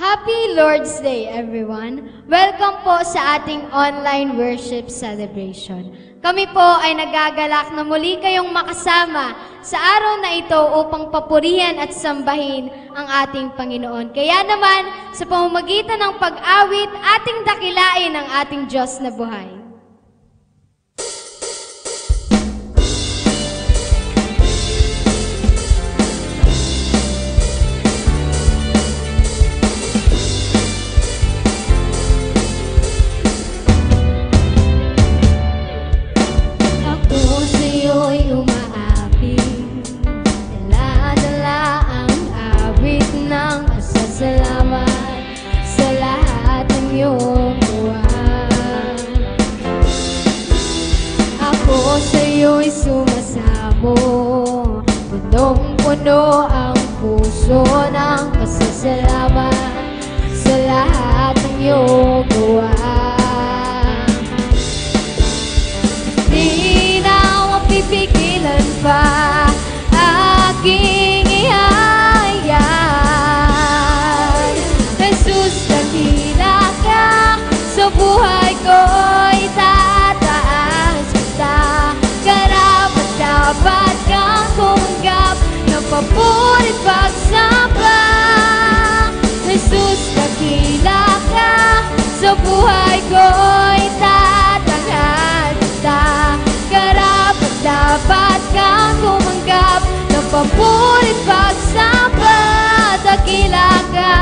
Happy Lord's Day, everyone! Welcome po sa ating online worship celebration. Kami po ay nagagalak na muli kayong makasama sa araw na ito upang papurihan at sambahin ang ating Panginoon. Kaya naman, sa pamamagitan ng pag-awit, ating dakilain ang ating Diyos na buhay. Punong-puno ang puso ng pasasalamat sa lahat ng iyong gawa. Di na mapipigilan pa aking ihayag. Jesus, dakila ka sa buhay ko, itataas kita. Karapat-dapat kang tumanggap ng papurit pagsamba. Jesus, dakila ka sa buhay ko, itatanghal kita. Karapat-dapat kang tumanggap ng papurit pagsamba. Dakila ka.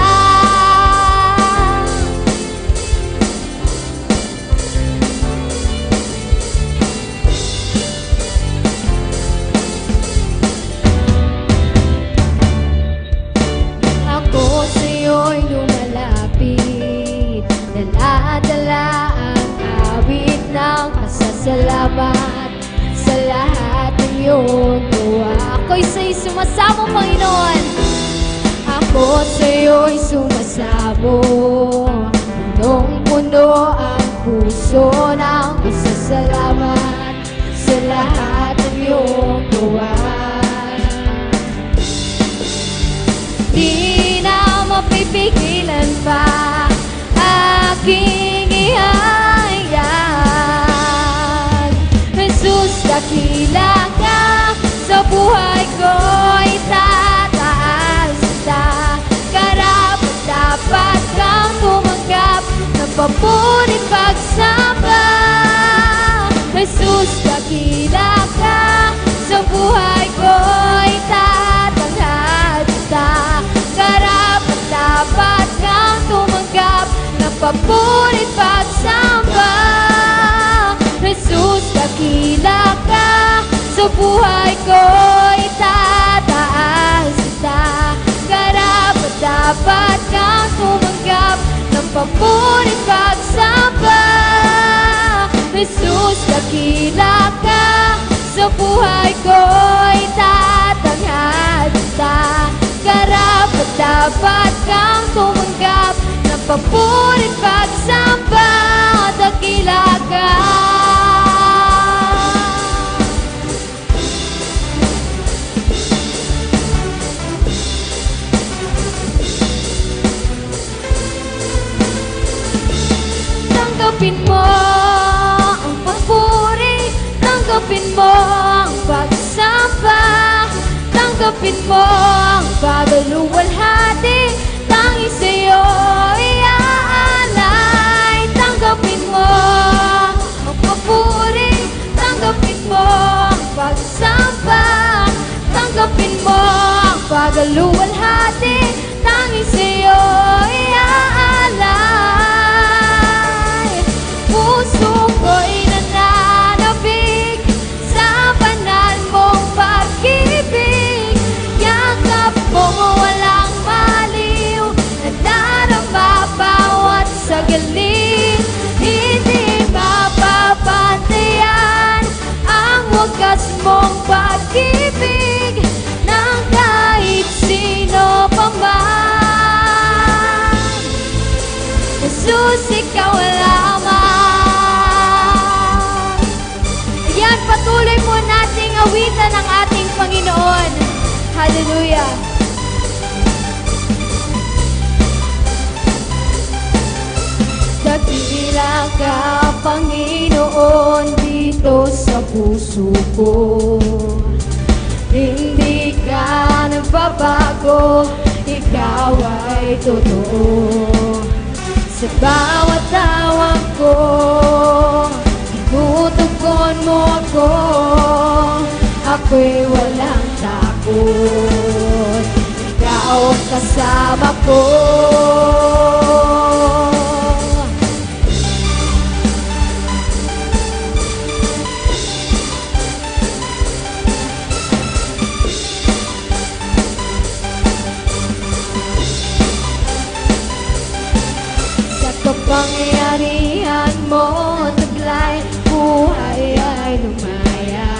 Sa'yo'y lumalapit, dala-dala ang awit ng pasasalamat sa lahat ng iyong gawa. Ako'y sa'yo'y sumasamo, Panginoon. Ako sa'yo'y sumasamo, punong-puno ang puso ng pasasalamat sa lahat ng iyong gawa. Di na mapipigilan pa aking ihayag. Jesus, dakila ka sa buhay ko, itataas kita. Karapat-dapat kang tumanggap ng papurit pagsamba. Jesus, dakila ka sa buhay ko, itatanghal kita. Karapat-dapat kang tumanggap ng papurit pagsamba. Jesus, dakila ka sa buhay ko, itataas kita. Karapat-dapat kang tumanggap ng papurit pagsamba. Jesus, dakila ka sa buhay ko, itatanghal kita. Karapat-dapat kang tumanggap ng papurit pagsamba. Dakila ka. Tanggapin mo ang papuri, tanggapin mo ang pagsamba. Tanggapin mo ang pagluwalhati, tanging sa'yo iaalay. Tanggapin mo ang papuri, tanggapin mo ang pagsamba. Tanggapin mo ang pagluwalhati, tanging sa'yo iaalay. Puso ko'y nananabik sa banal mong pag-ibig. Yakap mo walang maliw, nadarama bawat sagaling. Hindi mapapantayan ang wagas mong pag-ibig ng kahit sino pa man. Jesus, ikaw lamang. Ayan, patuloy po nating awitan ang ating Panginoon. Hallelujah. ka, Panginoon, dito sa puso ko. Hindi ka nagbabago, ikaw ay totoo. Sa bawat tawag ko, tinutugon mo ako. Ako'y walang takot, ikaw ang kasama ko. Kapangyarihan mo, taglay, buhay ay lumaya.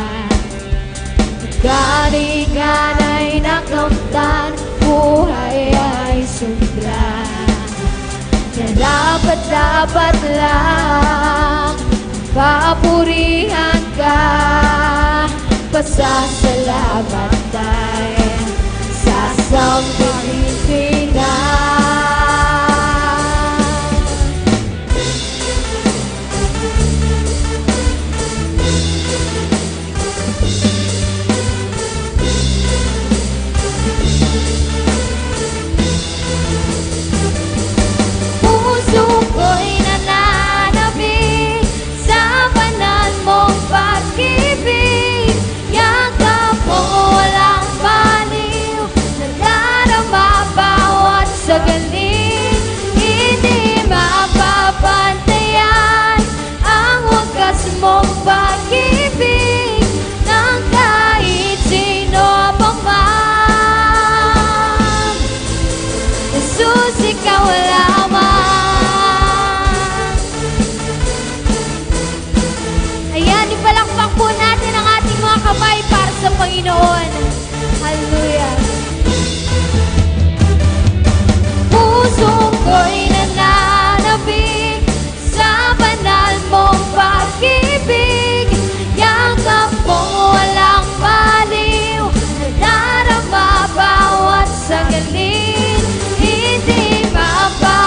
Kanigan ay nakamtan, buhay ay sundra. Dapat lang papurihan ka, pasasalamat tayo sa sambahinan. Kamay para sa Panginoon. Hallelujah. Puso ko'y nananabik sa banal mong pag-ibig. Yakap mo walang baliw, nadarama bawat sagalit. Hindi mapa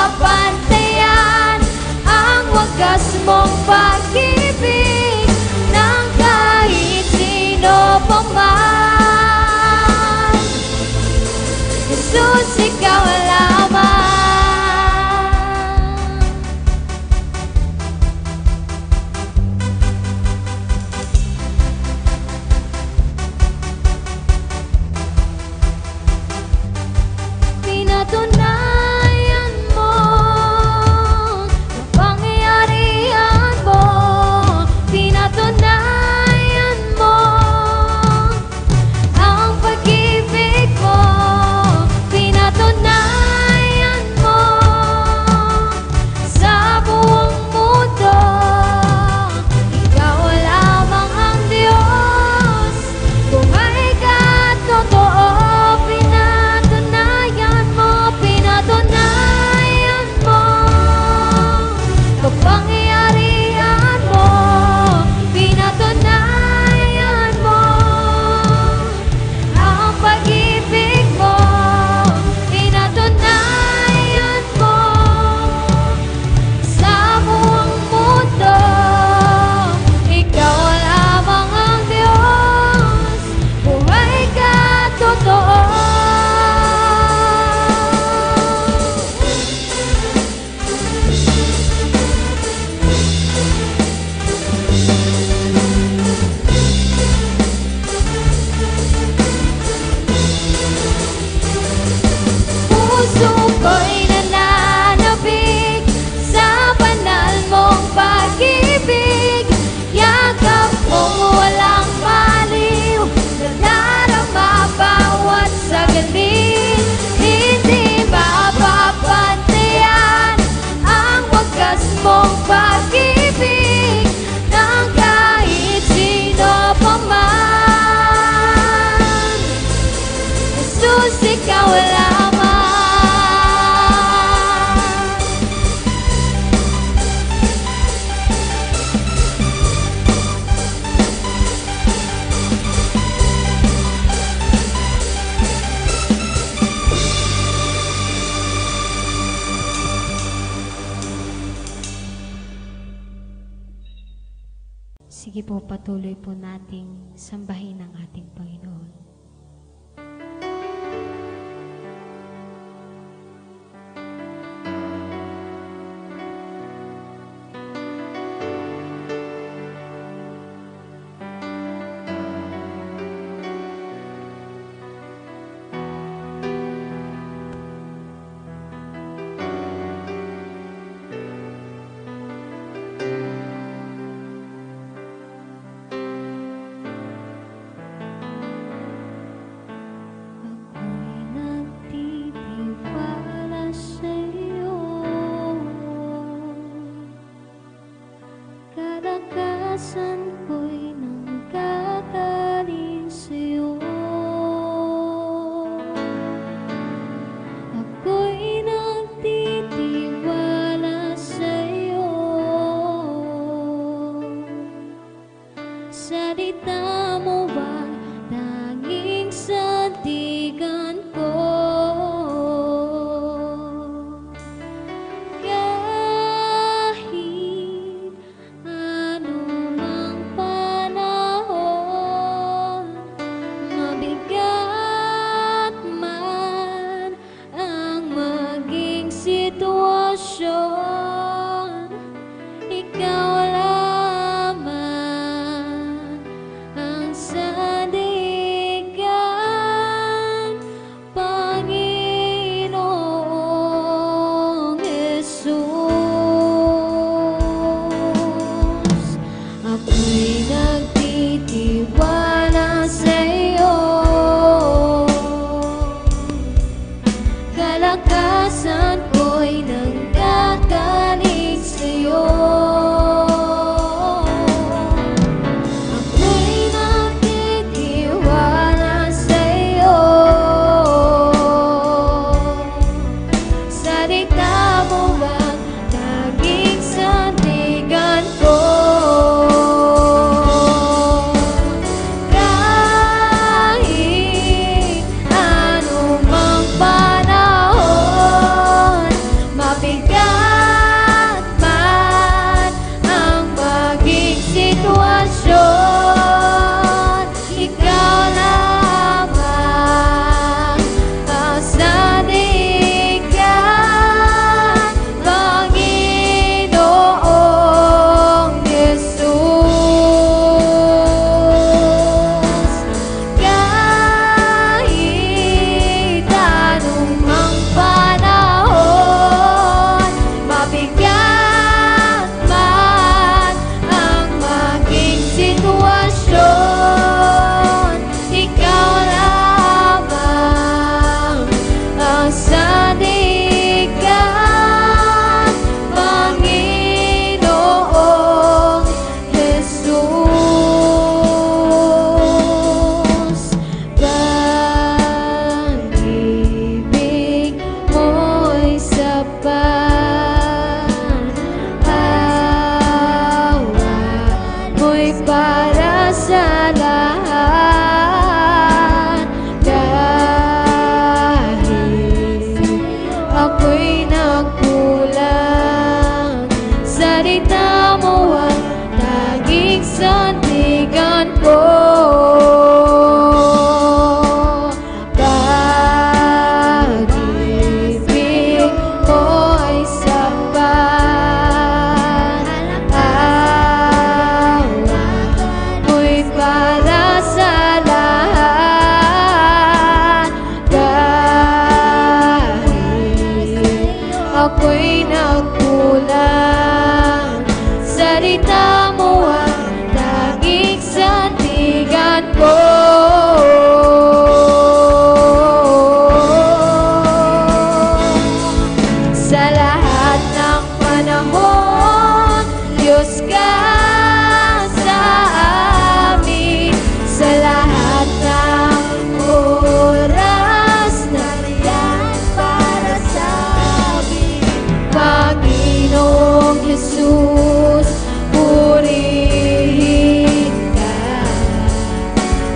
Sige po, patuloy po nating sambahin ang ating Panginoon.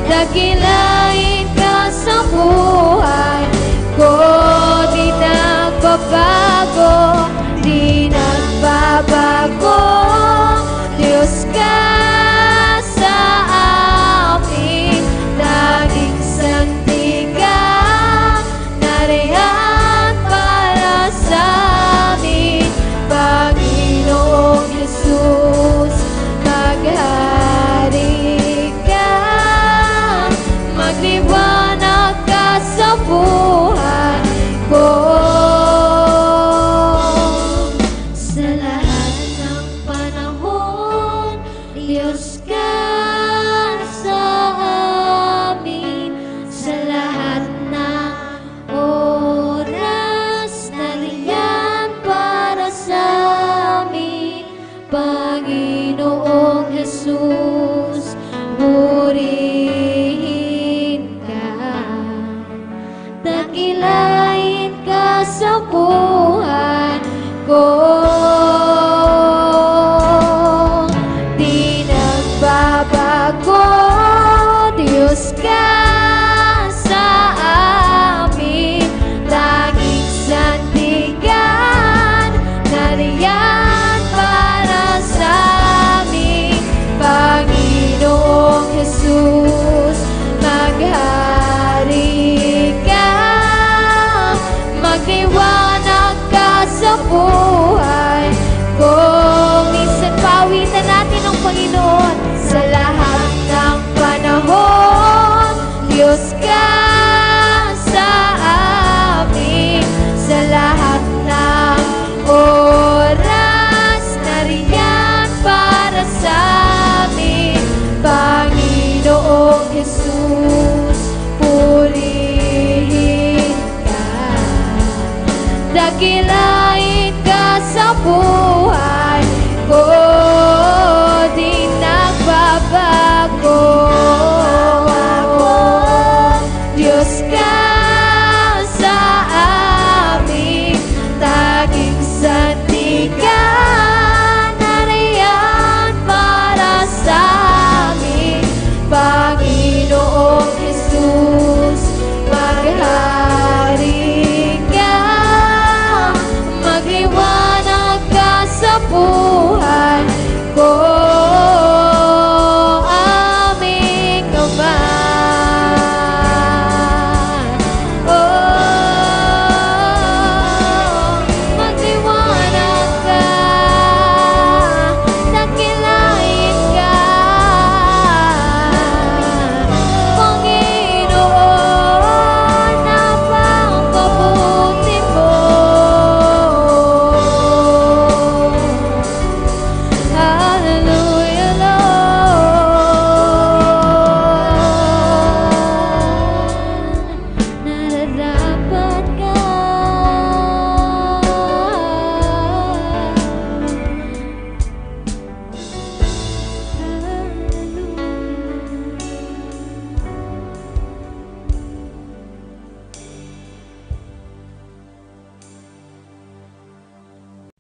Dakilain ka sa buhay ko, di nagbabago, di nagbabago.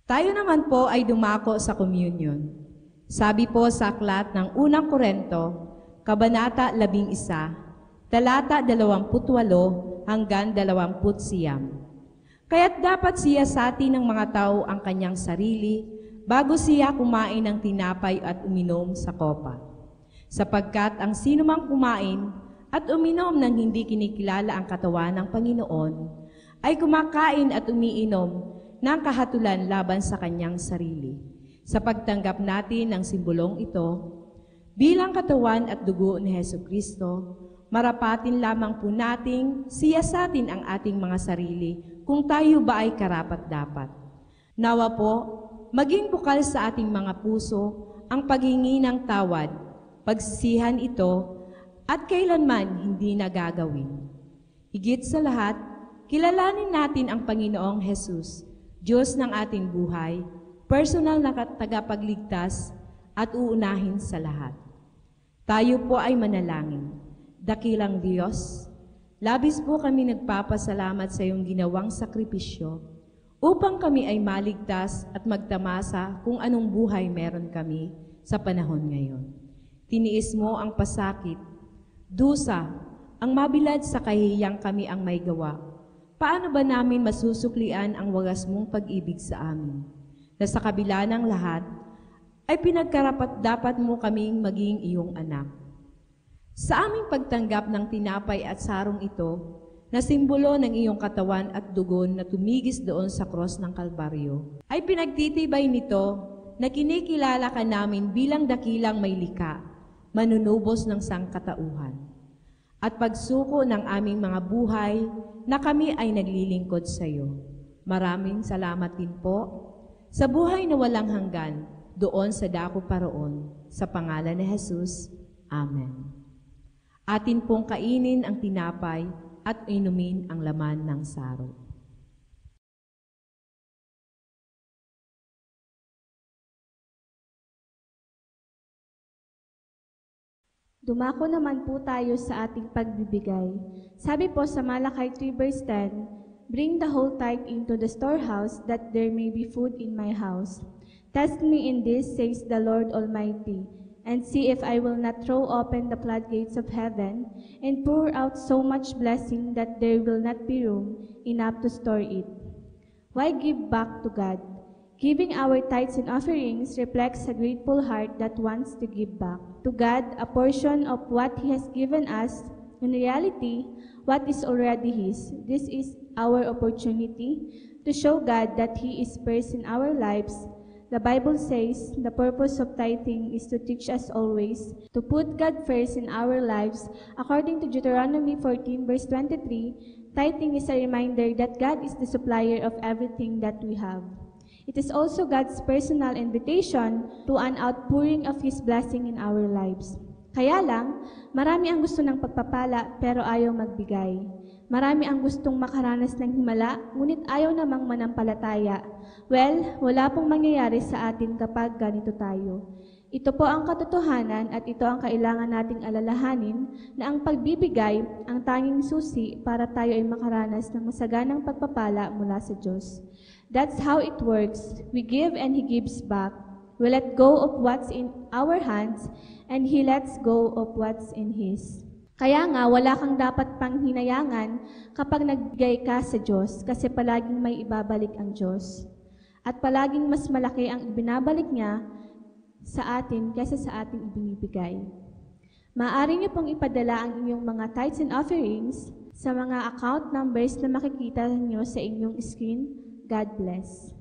Tayo naman po ay dumako sa communion. Sabi po sa aklat ng unang Korento, Kabanata 11, talata 28 hanggang 29. Kaya't dapat siya sa atin ng mga tao ang kanyang sarili bago siya kumain ng tinapay at uminom sa kopa. Sapagkat ang sinumang kumain at uminom ng hindi kinikilala ang katawan ng Panginoon ay kumakain at umiinom ng kahatulan laban sa kanyang sarili. Sa pagtanggap natin ng simbolong ito, bilang katawan at dugo ni Hesukristo, marapatin lamang po nating siyasatin ang ating mga sarili kung tayo ba ay karapat-dapat. Nawa po, maging bukal sa ating mga puso ang paghingi ng tawad, pagsisihan ito, at kailanman hindi nagagawin. Higit sa lahat, kilalanin natin ang Panginoong Hesus, Diyos ng ating buhay, personal na tagapagligtas at uunahin sa lahat. Tayo po ay manalangin. Dakilang Diyos, labis po kami nagpapasalamat sa iyong ginawang sakripisyo upang kami ay maligtas at magtamasa kung anong buhay meron kami sa panahon ngayon. Tiniis mo ang pasakit, dusa, ang mabilad sa kahihiyang kami ang may gawa. Paano ba namin masusuklian ang wagas mong pag-ibig sa amin? Na sa kabila ng lahat, ay pinagkarapat-dapat mo kaming maging iyong anak. Sa aming pagtanggap ng tinapay at sarong ito, na simbolo ng iyong katawan at dugon na tumigis doon sa krus ng Kalbaryo, ay pinagtitibay nito na kinikilala ka namin bilang dakilang may likha, manunubos ng sangkatauhan, at pagsuko ng aming mga buhay na kami ay naglilingkod sa iyo. Maraming salamat din po sa buhay na walang hanggan, doon sa dako paroon, sa pangalan ni Jesus. Amen. Atin pong kainin ang tinapay at inumin ang laman ng saro. Dumako naman po tayo sa ating pagbibigay. Sabi po sa Malakay 3 verse 10, "Bring the whole tithe into the storehouse, that there may be food in my house. Test me in this, says the Lord Almighty, and see if I will not throw open the floodgates of heaven and pour out so much blessing that there will not be room enough to store it." Why give back to God? Giving our tithes and offerings reflects a grateful heart that wants to give back to God a portion of what He has given us, in reality, what is already His. This is our opportunity to show God that He is first in our lives. The Bible says the purpose of tithing is to teach us always to put God first in our lives. According to Deuteronomy 14 verse 23, tithing is a reminder that God is the supplier of everything that we have. It is also God's personal invitation to an outpouring of His blessing in our lives. Kaya lang, marami ang gusto ng pagpapala pero ayaw magbigay. Marami ang gustong makaranas ng himala, ngunit ayaw namang manampalataya. Well, wala pong mangyayari sa atin kapag ganito tayo. Ito po ang katotohanan at ito ang kailangan nating alalahanin na ang pagbibigay ang tanging susi para tayo ay makaranas ng masaganang pagpapala mula sa Diyos. That's how it works. We give and He gives back. We let go of what's in our hands and He lets go of what's in His. Kaya nga, wala kang dapat pang hinayangan kapag nagbigay ka sa Diyos kasi palaging may ibabalik ang Diyos. At palaging mas malaki ang ibinabalik niya sa atin kaysa sa ating ibinibigay. Maaari niyo pong ipadala ang inyong mga tithes and offerings sa mga account numbers na makikita niyo sa inyong screen. God bless.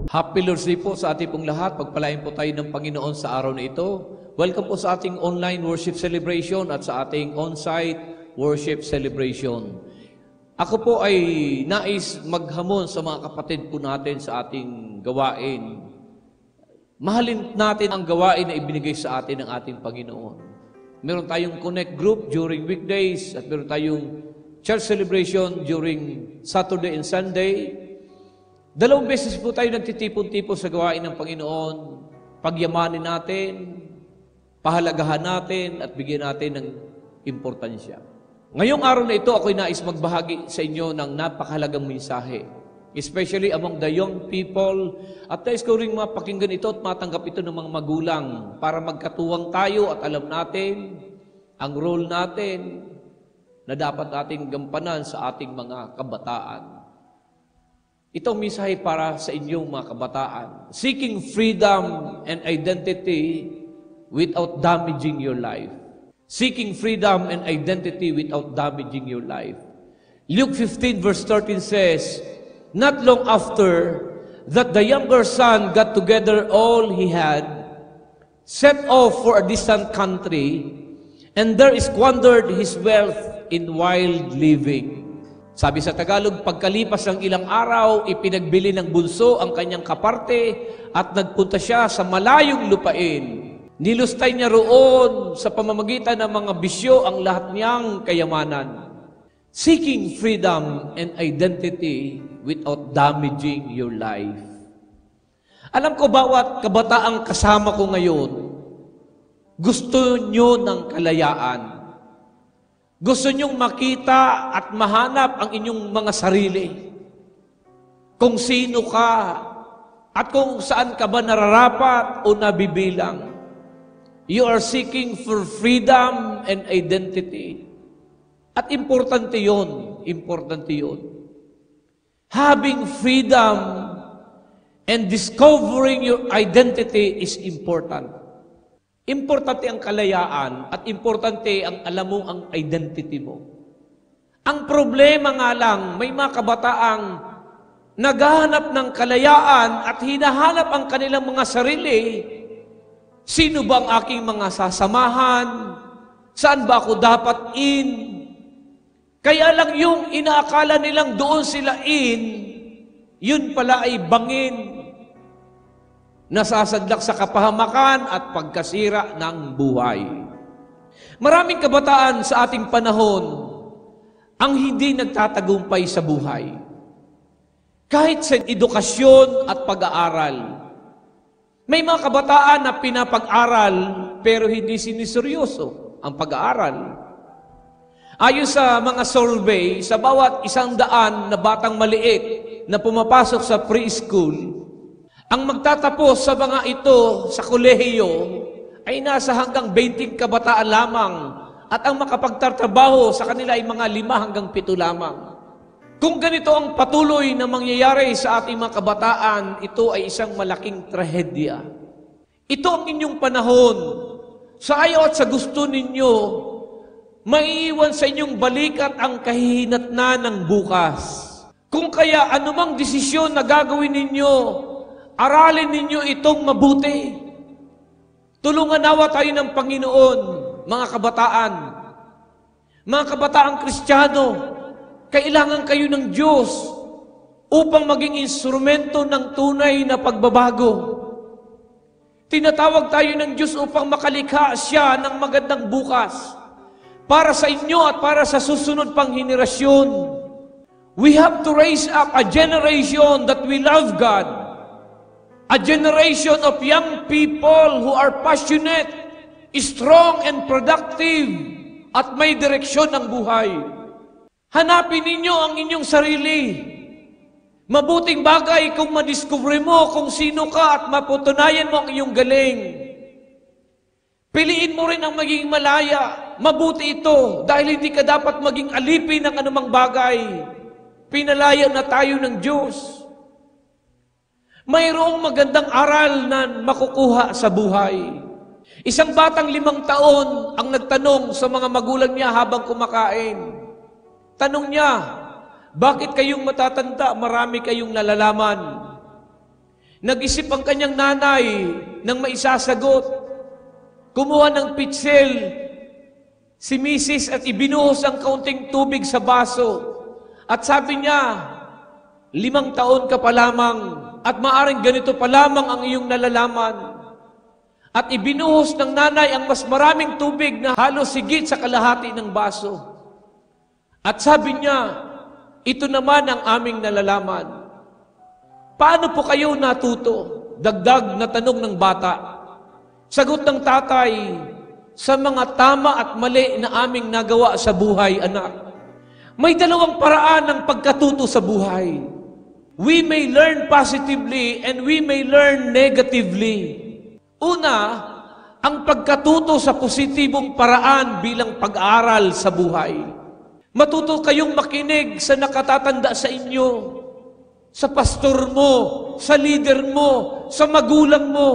Happy Lord's Day po sa ating pong lahat. Pagpalain po tayo ng Panginoon sa araw na ito. Welcome po sa ating online worship celebration at sa ating on-site worship celebration. Ako po ay nais maghamon sa mga kapatid po natin sa ating gawain. Mahalin natin ang gawain na ibinigay sa atin ng ating Panginoon. Meron tayong connect group during weekdays at meron tayong church celebration during Saturday and Sunday. 2 beses po tayo nagtitipon-tipon sa gawain ng Panginoon. Pagyamanin natin, pahalagahan natin, at bigyan natin ng importansya. Ngayong araw na ito, ako'y nais magbahagi sa inyo ng napakahalagang mensahe. Especially among the young people. At nais ko rin mapakinggan ito at matanggap ito ng mga magulang para magkatuwang tayo at alam natin ang role natin na dapat nating gampanan sa ating mga kabataan. Itong mensahe para sa inyong mga kabataan. Seeking freedom and identity without damaging your life. Seeking freedom and identity without damaging your life. Luke 15 verse 13 says, "Not long after that the younger son got together all he had, set off for a distant country, and there squandered his wealth in wild living." Sabi sa Tagalog, pagkalipas ng ilang araw, ipinagbili ng bunso ang kanyang kaparte at nagpunta siya sa malayong lupain. Nilustay niya roon sa pamamagitan ng mga bisyo ang lahat niyang kayamanan. Seeking freedom and identity without damaging your life. Alam ko bawat kabataang kasama ko ngayon, gusto niyo ng kalayaan. Gusto niyong makita at mahanap ang inyong mga sarili. Kung sino ka at kung saan ka ba nararapat o nabibilang. You are seeking for freedom and identity. At importante yun. Importante yun. Having freedom and discovering your identity is important. Importante ang kalayaan at importante ang alam mo ang identity mo. Ang problema nga lang, may mga kabataang naghahanap ng kalayaan at hinahanap ang kanilang mga sarili. Sino ba ang aking mga sasamahan? Saan ba ako dapat in? Kaya lang yung inaakala nilang doon sila in, yun pala ay bangin. Nasasadlak sa kapahamakan at pagkasira ng buhay. Maraming kabataan sa ating panahon ang hindi nagtatagumpay sa buhay. Kahit sa edukasyon at pag-aaral. May mga kabataan na pinapag-aral pero hindi siniseryoso ang pag-aaral. Ayon sa mga survey, sa bawat 100 na batang maliit na pumapasok sa preschool, ang magtatapos sa mga ito sa kolehiyo ay nasa hanggang 20 kabataan lamang at ang makapagtatrabaho sa kanila ay mga 5 hanggang 7 lamang. Kung ganito ang patuloy na mangyayari sa ating mga kabataan, ito ay isang malaking trahedya. Ito ang inyong panahon. Sa ayaw at sa gusto ninyo, maiiwan sa inyong balikat ang kahihinatnan ng bukas. Kung kaya anumang desisyon na gagawin ninyo, aralin ninyo itong mabuti. Tulungan nawa tayo ng Panginoon, mga kabataan. Mga kabataang Kristiyano, kailangan kayo ng Diyos upang maging instrumento ng tunay na pagbabago. Tinatawag tayo ng Diyos upang makalikha siya ng magandang bukas para sa inyo at para sa susunod pang henerasyon. We have to raise up a generation that will love God. A generation of young people who are passionate, strong and productive, at may direksyon ng buhay. Hanapin ninyo ang inyong sarili. Mabuting bagay kung madiscover mo kung sino ka at maputunayan mo ang iyong galing. Piliin mo rin ang maging malaya. Mabuti ito dahil hindi ka dapat maging alipin ng anumang bagay. Pinalaya na tayo ng Diyos. Mayroong magandang aral na makukuha sa buhay. Isang batang 5 taon ang nagtanong sa mga magulang niya habang kumakain. Tanong niya, bakit kayong matatanda, marami kayong nalalaman? Nag-isip ang kanyang nanay ng maisasagot. Kumuha ng pitsel si Mrs. at ibinuhos ang kaunting tubig sa baso. At sabi niya, 5 taon ka pa lamang at maaring ganito pa lamang ang iyong nalalaman. At ibinuhos ng nanay ang mas maraming tubig na halos higit sa kalahati ng baso. At sabi niya, ito naman ang aming nalalaman. Paano po kayo natuto? Dagdag na tanong ng bata. Sagot ng tatay, sa mga tama at mali na aming nagawa sa buhay, anak. May 2 paraan ng pagkatuto sa buhay. We may learn positively and we may learn negatively. Una, ang pagkatuto sa positibong paraan bilang pag-aaral sa buhay. Matuto kayong makinig sa nakatatanda sa inyo, sa pastor mo, sa leader mo, sa magulang mo,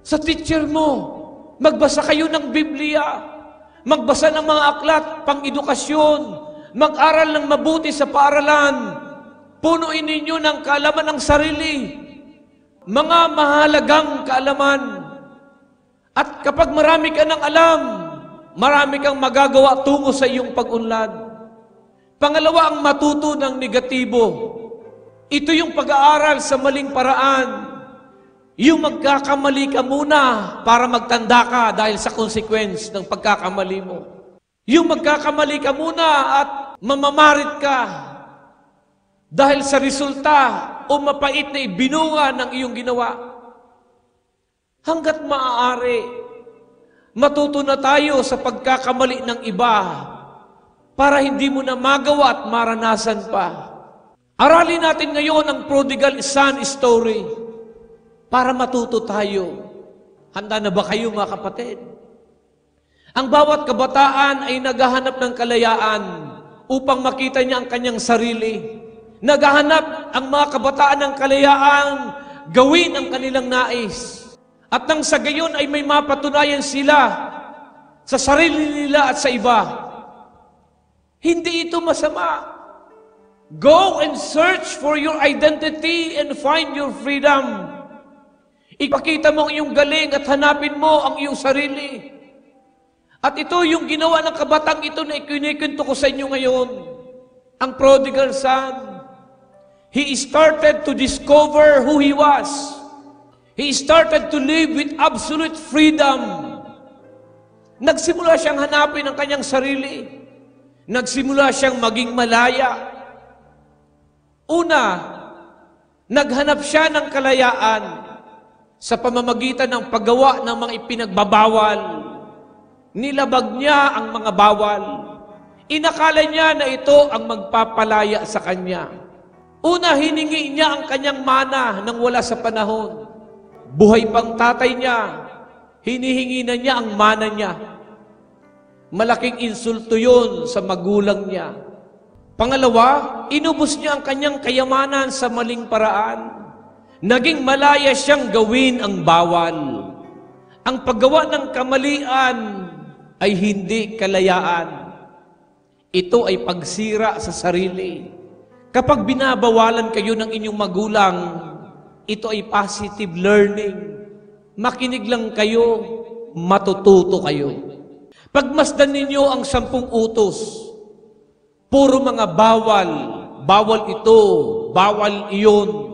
sa teacher mo. Magbasa kayo ng Biblia, magbasa ng mga aklat pang-edukasyon, mag-aral ng mabuti sa paaralan, punuin ninyo ng kaalaman ng sarili, mga mahalagang kaalaman. At kapag marami ka ng alam, marami kang magagawa tungo sa iyong pag-unlad. Pangalawa, ang matuto ng negatibo. Ito yung pag-aaral sa maling paraan. Yung magkakamali ka muna para magtanda ka dahil sa consequence ng pagkakamali mo. Yung magkakamali ka muna at mamamarit ka dahil sa resulta o mapait na ibinunga ng iyong ginawa. Hanggat maaari, matuto na tayo sa pagkakamali ng iba para hindi mo na magawa at maranasan pa. Aralin natin ngayon ang prodigal son story para matuto tayo. Handa na ba kayo mga kapatid? Ang bawat kabataan ay naghahanap ng kalayaan upang makita niya ang kanyang sarili. Naghahanap ang mga kabataan ng kalayaan gawin ang kanilang nais. At nang sa gayon ay may mapatunayan sila sa sarili nila at sa iba. Hindi ito masama. Go and search for your identity and find your freedom. Ipakita mo ang iyong galing at hanapin mo ang iyong sarili. At ito yung ginawa ng kabatang ito na ikinikwento ko sa inyo ngayon. Ang prodigal son. He started to discover who he was. He started to live with absolute freedom. Nagsimula siyang hanapin ang kanyang sarili. Nagsimula siyang maging malaya. Una, naghanap siya ng kalayaan sa pamamagitan ng paggawa ng mga ipinagbabawal. Nilabag niya ang mga bawal. Inakala niya na ito ang magpapalaya sa kanya. Una, hiningi niya ang kanyang mana nang wala sa panahon. Buhay pang tatay niya, hinihingi na niya ang mana niya. Malaking insulto yun sa magulang niya. Pangalawa, inubos niya ang kanyang kayamanan sa maling paraan. Naging malaya siyang gawin ang bawal. Ang paggawa ng kamalian ay hindi kalayaan. Ito ay pagsira sa sarili. Kapag binabawalan kayo ng inyong magulang, ito ay positive learning. Makinig lang kayo, matututo kayo. Pagmasdan ninyo ang 10 utos, puro mga bawal. Bawal ito, bawal iyon.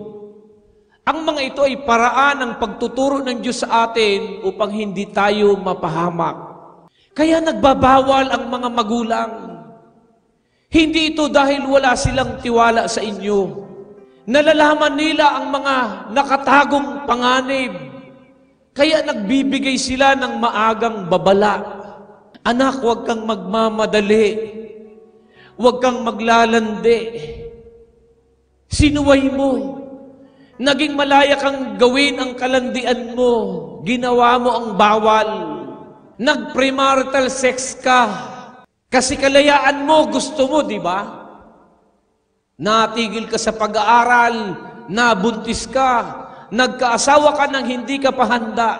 Ang mga ito ay paraan ng pagtuturo ng Diyos sa atin upang hindi tayo mapahamak. Kaya nagbabawal ang mga magulang. Hindi ito dahil wala silang tiwala sa inyo. Nalalaman nila ang mga nakatagong panganib. Kaya nagbibigay sila ng maagang babala. Anak, huwag kang magmamadali. Huwag kang maglalandi. Sinuway mo. Naging malaya kang gawin ang kalandian mo. Ginawa mo ang bawal. Nag-premarital sex ka. Kasi kalayaan mo, gusto mo, di ba? Natigil ka sa pag-aaral, nabuntis ka, nagkaasawa ka nang hindi ka pa handa.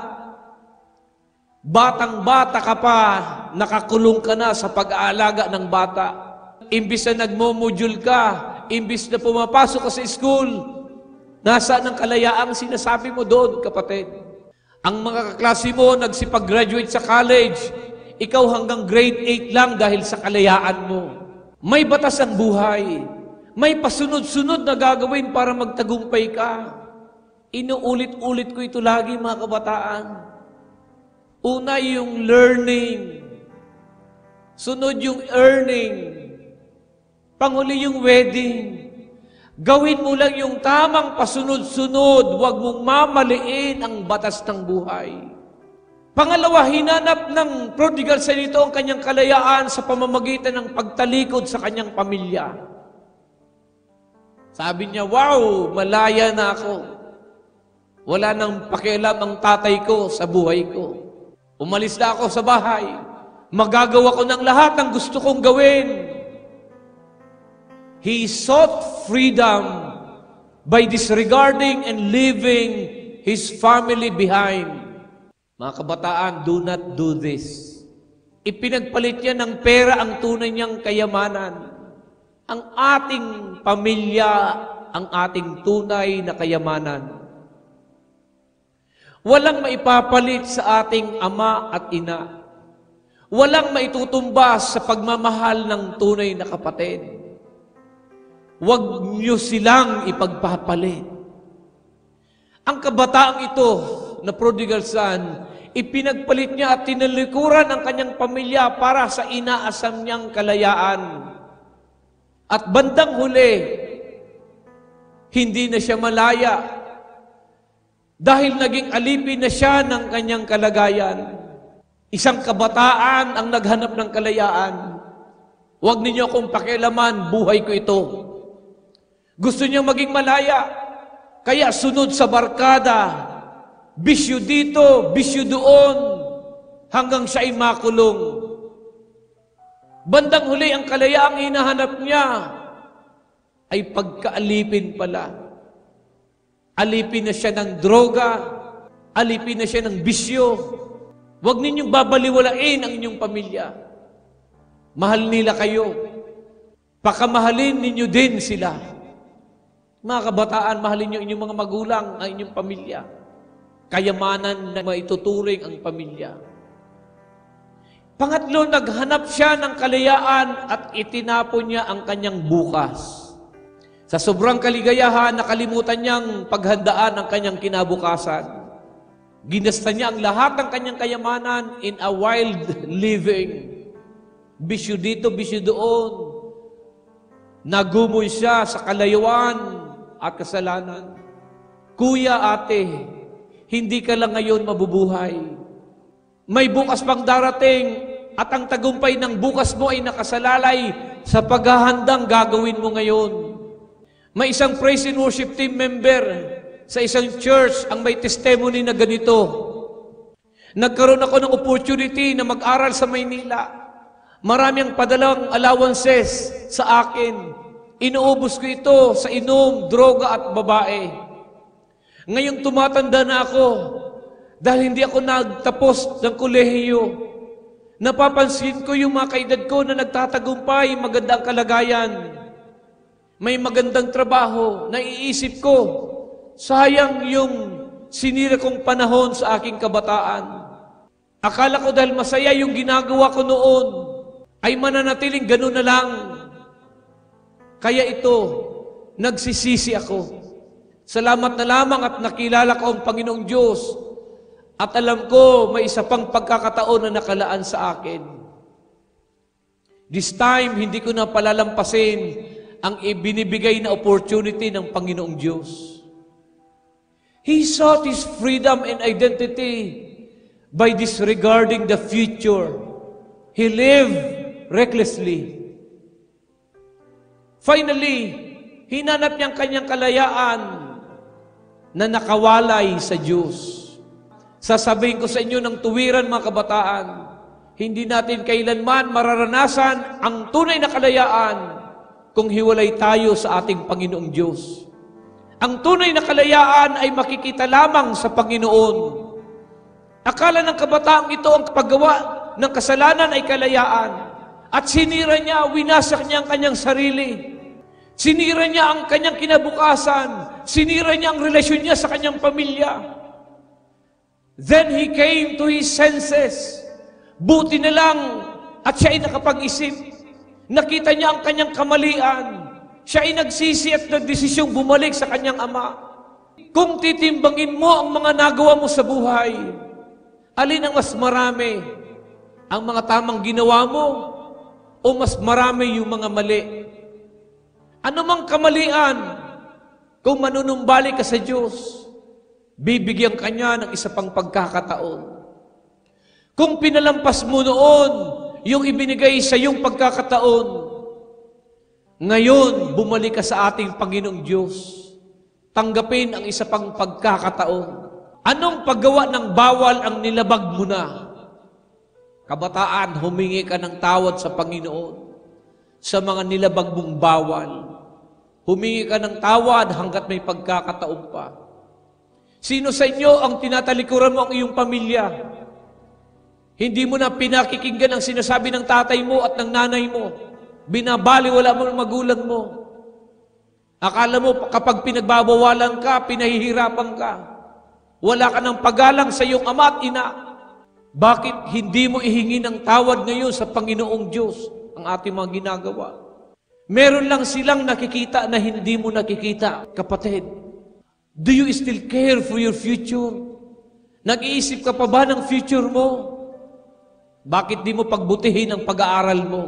Batang-bata ka pa, nakakulong ka na sa pag-aalaga ng bata. Imbis na nagmo-module ka, imbis na pumapasok ka sa school, Nasaan ang kalayaang sinasabi mo doon, kapatid? Ang mga kaklase mo nagsipag-graduate sa college, ikaw hanggang grade 8 lang dahil sa kalayaan mo. May batas ang buhay. May pasunod-sunod na gagawin para magtagumpay ka. Inuulit-ulit ko ito lagi, mga kabataan. Una yung learning. Sunod yung earning. Panghuli yung wedding. Gawin mo lang yung tamang pasunod-sunod. Huwag mong mamaliin ang batas ng buhay. Pangalawa, hinanap ng prodigal son ito ang kanyang kalayaan sa pamamagitan ng pagtalikod sa kanyang pamilya. Sabi niya, wow, malaya na ako. Wala nang pakialam ang tatay ko sa buhay ko. Umalis na ako sa bahay. Magagawa ko ng lahat ng gusto kong gawin. He sought freedom by disregarding and leaving his family behind. Mga kabataan, do not do this. Ipinagpalit niya ng pera ang tunay niyang kayamanan. Ang ating pamilya, ang ating tunay na kayamanan. Walang maipapalit sa ating ama at ina. Walang maitutumbas sa pagmamahal ng tunay na kapatid. Huwag niyo silang ipagpapalit. Ang kabataang ito na prodigal son, ipinagpalit niya at tinalikuran ang kanyang pamilya para sa inaasam niyang kalayaan. At bandang huli, hindi na siya malaya dahil naging alipin na siya ng kanyang kalagayan. Isang kabataan ang naghanap ng kalayaan. Huwag ninyo akong pakialaman, buhay ko ito. Gusto niya maging malaya, kaya sunod sa barkada, bisyo dito, bisyo doon, hanggang siya ay makulong. Bandang huli, ang kalayaang hinahanap niya ay pagkaalipin pala. Alipin na siya ng droga, alipin na siya ng bisyo. Huwag ninyong babaliwalain ang inyong pamilya. Mahal nila kayo. Pakamahalin ninyo din sila. Mga kabataan, mahalin niyo inyong mga magulang, ang inyong pamilya. Kayamanan na maituturing ang pamilya. Pangatlo, naghanap siya ng kalayaan at itinapon niya ang kanyang bukas. Sa sobrang kaligayahan, nakalimutan niyang paghandaan ang kanyang kinabukasan. Ginasta niya ang lahat ng kanyang kayamanan in a wild living. Bisyo dito, bisyo doon. Nagumoy siya sa kalayuan at kasalanan. Kuya, ate, hindi ka lang ngayon mabubuhay. May bukas pang darating at ang tagumpay ng bukas mo ay nakasalalay sa paghahandang gagawin mo ngayon. May isang praise and worship team member sa isang church ang may testimony na ganito. Nagkaroon ako ng opportunity na mag-aral sa Maynila. Marami ang padalang allowances sa akin. Inuubos ko ito sa inom, droga at babae. Ngayong tumatanda na ako dahil hindi ako nagtapos ng kolehiyo. Napapansin ko yung mga kaedad ko na nagtatagumpay, magandang kalagayan. May magandang trabaho. Naiisip ko, sayang yung sinira kong panahon sa aking kabataan. Akala ko dahil masaya yung ginagawa ko noon, ay mananatiling ganun na lang. Kaya ito, nagsisisi ako. Salamat na lamang at nakilala ko ang Panginoong Diyos at alam ko may isa pang pagkakataon na nakalaan sa akin. This time, hindi ko na palalampasin ang ibinibigay na opportunity ng Panginoong Diyos. He sought his freedom and identity by disregarding the future. He lived recklessly. Finally, hinanap niya ang kanyang kalayaan na nakawalay sa Diyos. Sasabihin ko sa inyo ng tuwiran, mga kabataan, hindi natin kailanman mararanasan ang tunay na kalayaan kung hiwalay tayo sa ating Panginoong Diyos. Ang tunay na kalayaan ay makikita lamang sa Panginoon. Akala ng kabataang ito ang paggawa ng kasalanan ay kalayaan. At sinira niya, winasak niya ang kanyang sarili. Sinira niya ang kanyang kinabukasan. Sinira niya ang relasyon niya sa kanyang pamilya. Then he came to his senses. Buti na lang at siya ay nakapag-isip. Nakita niya ang kanyang kamalian. Siya ay nagsisi at nagdesisyong bumalik sa kanyang ama. Kung titimbangin mo ang mga nagawa mo sa buhay, alin ang mas marami? Ang mga tamang ginawa mo o mas marami yung mga mali? Ano mang kamalian, kung manunumbalik ka sa Diyos, bibigyan ka niya ng isa pang pagkakataon. Kung pinalampas mo noon yung ibinigay sa iyong pagkakataon, ngayon bumalik ka sa ating Panginoong Diyos. Tanggapin ang isa pang pagkakataon. Anong paggawa ng bawal ang nilabag mo na? Kabataan, humingi ka ng tawad sa Panginoon sa mga nilabag mong bawal. Humingi ka ng tawad hanggat may pagkakataon pa. Sino sa inyo ang tinatalikuran mo ang iyong pamilya? Hindi mo na pinakikinggan ang sinasabi ng tatay mo at ng nanay mo. Binabaliwala mo ang magulang mo. Akala mo kapag pinagbabawalan ka, pinahihirapan ka. Wala ka ng paggalang sa iyong ama at ina. Bakit hindi mo ihingi ng tawad ngayon sa Panginoong Diyos ang ating mga ginagawa? Meron lang silang nakikita na hindi mo nakikita. Kapatid, do you still care for your future? Nag-iisip ka pa ba ng future mo? Bakit di mo pagbutihin ang pag-aaral mo?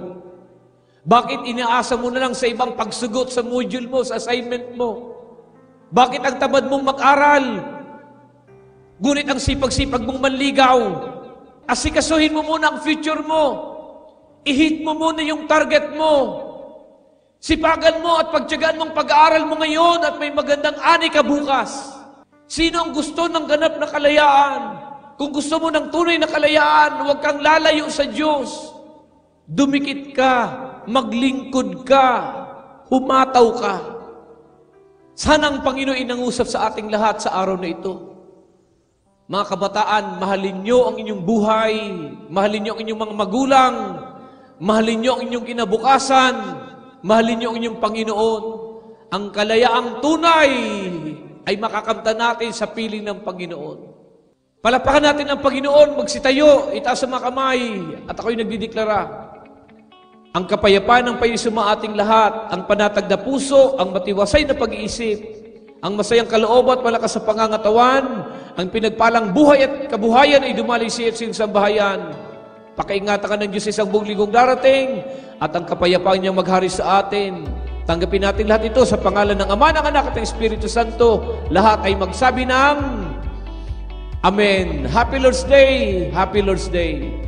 Bakit inaasa mo na lang sa ibang pagsugot sa module mo, sa assignment mo? Bakit ang tamad mong mag-aral? Ngunit ang sipag-sipag mong manligaw. Asikasuhin mo muna ang future mo. I-hit mo muna yung target mo. Sipagan mo at pagtiyagaan mong pag-aaral mo ngayon at may magandang ani ka bukas. Sino ang gusto ng ganap na kalayaan? Kung gusto mo ng tunay na kalayaan, huwag kang lalayo sa Diyos. Dumikit ka, maglingkod ka, humataw ka. Sana ang Panginoon inangusap sa ating lahat sa araw na ito. Mga kabataan, mahalin nyo ang inyong buhay, mahalin nyo ang inyong mga magulang, mahalin nyo ang inyong kinabukasan, mahalin nyo ang inyong Panginoon. Ang kalayaang tunay ay makakamtan natin sa piling ng Panginoon. Palapakan natin ang Panginoon, magsitayo, itaas ang mga kamay, at ako'y nagdideklara. Ang kapayapaan ng Panginoon sa ating lahat, ang panatag na puso, ang matiwasay na pag-iisip, ang masayang kaloob at malakas sa pangangatawan, ang pinagpalang buhay at kabuhayan ay dumali sa sambahayan. Pakaingatan ka ng Diyos sa isang buong linggong darating, at ang kapayapaan niyang maghari sa atin. Tanggapin natin lahat ito sa pangalan ng Ama, ng Anak at ng Espiritu Santo. Lahat ay magsabi ng Amen. Happy Lord's Day! Happy Lord's Day!